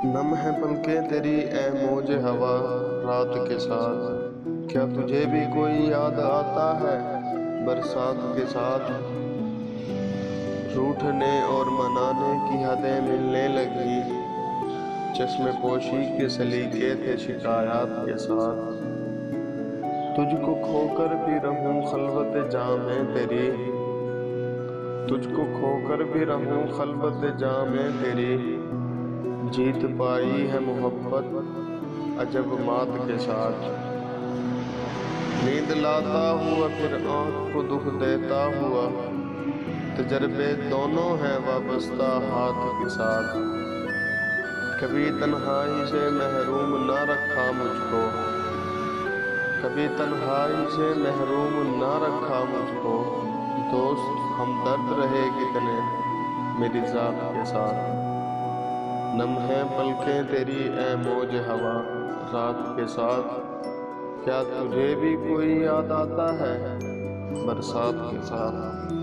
نم ہے پلکیں تیری اے موج ہوا رات کے ساتھ، کیا تجھے بھی کوئی یاد آتا ہے برسات کے ساتھ؟ روٹھنے اور منانے کی حدیں ملنے لگی، چشم پوشی کے سلیقے تھے شکایات کے ساتھ۔ تجھ کو کھو کر بھی رہوں خلوت جام ہے تیری، تجھ کو کھو کر بھی رہوں خلوت جام ہے تیری، جیت پائی ہے محبت عجب مات کے ساتھ۔ نیند لاتا ہوا پھر آنکھ کو دکھ دیتا ہوا، تجربے دونوں ہیں وابستہ ہاتھ کے ساتھ۔ کبھی تنہائی سے محروم نہ رکھا مجھ کو، کبھی تنہائی سے محروم نہ رکھا مجھ کو، دوست ہمدرد رہے کتنے میری ذات کے ساتھ۔ نم ہیں پلکیں تیری اے موج ہوا رات کے ساتھ، کیا تجھے بھی کوئی یاد آتا ہے برسات کے ساتھ؟